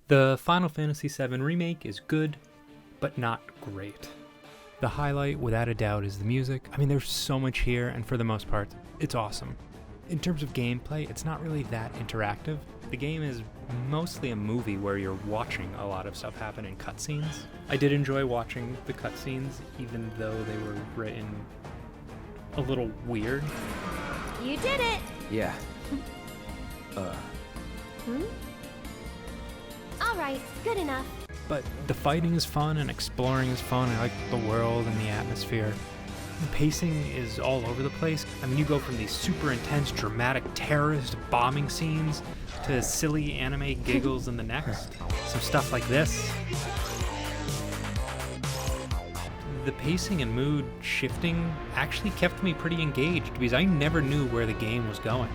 The Final Fantasy VII Remake is good, but not great. The highlight, without a doubt, is the music. I mean, there's so much here, and for the most part, it's awesome. In terms of gameplay, it's not really that interactive. The game is mostly a movie where you're watching a lot of stuff happen in cutscenes. I did enjoy watching the cutscenes, even though they were written a little weird. You did it! Yeah. Alright, good enough. But the fighting is fun and exploring is fun. I like the world and the atmosphere. The pacing is all over the place. I mean, you go from these super intense, dramatic terrorist bombing scenes to silly anime giggles in the next. Some stuff like this. The pacing and mood shifting actually kept me pretty engaged because I never knew where the game was going.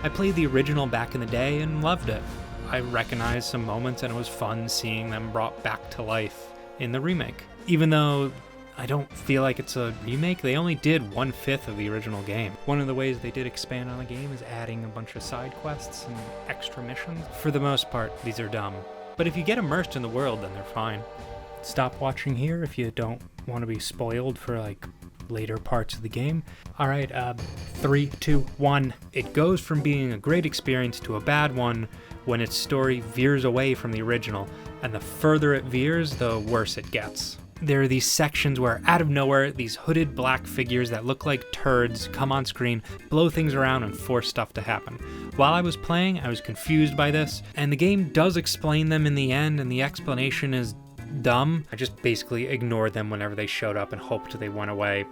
I played the original back in the day and loved it. I recognized some moments and it was fun seeing them brought back to life in the remake. Even though I don't feel like it's a remake, they only did 1/5 of the original game. One of the ways they did expand on the game is adding a bunch of side quests and extra missions. For the most part, these are dumb. But if you get immersed in the world, then they're fine. Stop watching here if you don't want to be spoiled for like later parts of the game. All right, 3, 2, 1. It goes from being a great experience to a bad one when its story veers away from the original, and the further it veers, the worse it gets. There are these sections where, out of nowhere, these hooded black figures that look like turds come on screen, blow things around, and force stuff to happen. While I was playing, I was confused by this, and the game does explain them in the end, and the explanation is dumb. I just basically ignored them whenever they showed up and hoped they went away.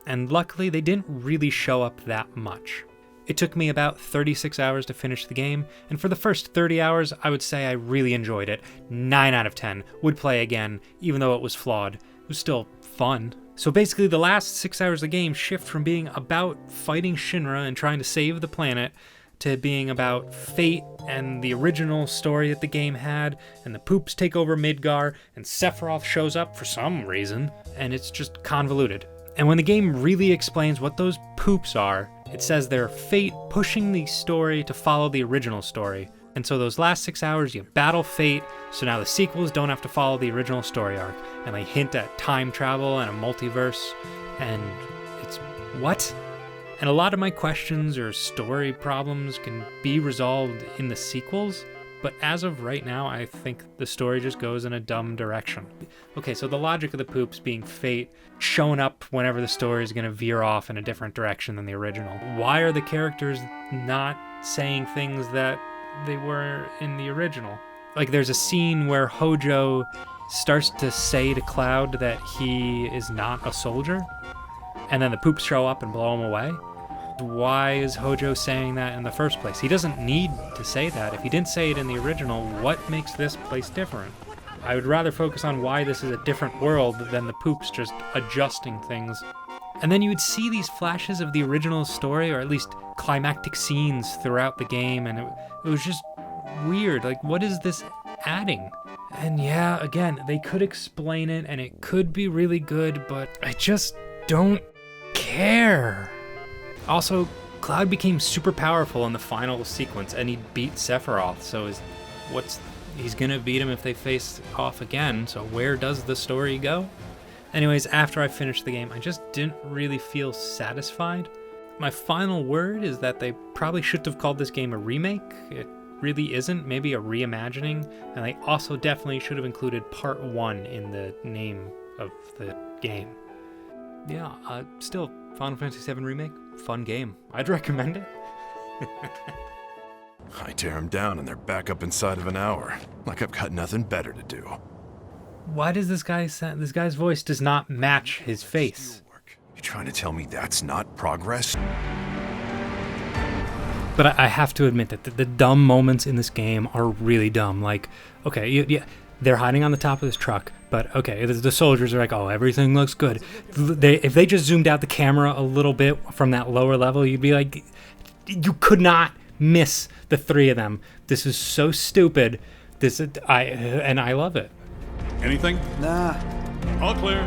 And luckily, they didn't really show up that much. It took me about 36 hours to finish the game, and for the first 30 hours, I would say I really enjoyed it. 9 out of 10. Would play again, even though it was flawed. It was still fun. So basically, the last 6 hours of the game shift from being about fighting Shinra and trying to save the planet to being about fate and the original story that the game had, and the poops take over Midgar, and Sephiroth shows up for some reason, and it's just convoluted. And when the game really explains what those poops are, it says they're fate pushing the story to follow the original story. And so those last 6 hours, you battle fate, so now the sequels don't have to follow the original story arc. And they hint at time travel and a multiverse, and it's what? And a lot of my questions or story problems can be resolved in the sequels, but as of right now, I think the story just goes in a dumb direction. Okay, so the logic of the poops being fate, showing up whenever the story is going to veer off in a different direction than the original. Why are the characters not saying things that they were in the original? Like, there's a scene where Hojo starts to say to Cloud that he is not a soldier, and then the poops show up and blow him away. Why is Hojo saying that in the first place? He doesn't need to say that. If he didn't say it in the original, what makes this place different? I would rather focus on why this is a different world than the poops just adjusting things. And then you would see these flashes of the original story, or at least climactic scenes throughout the game, and it was just weird. Like, what is this adding? And yeah, again, they could explain it, and it could be really good, but I just don't care. Also, Cloud became super powerful in the final sequence, and he beat Sephiroth, so he's gonna beat him if they face off again, so where does the story go? Anyways, after I finished the game, I just didn't really feel satisfied. My final word is that they probably shouldn't have called this game a remake. It really isn't, maybe a reimagining, and they also definitely should have included Part 1 in the name of the game. Yeah, still, Final Fantasy VII Remake, fun game. I'd recommend it. I tear them down and they're back up inside of an hour, like I've got nothing better to do. Why does this guy's voice does not match his face? You trying to tell me that's not progress? But I have to admit that the dumb moments in this game are really dumb. Like, okay, yeah, they're hiding on the top of this truck, but okay, the soldiers are like, oh, everything looks good. If they just zoomed out the camera a little bit from that lower level, you'd be like, you could not miss the three of them. This is so stupid. I love it. Anything? Nah. All clear.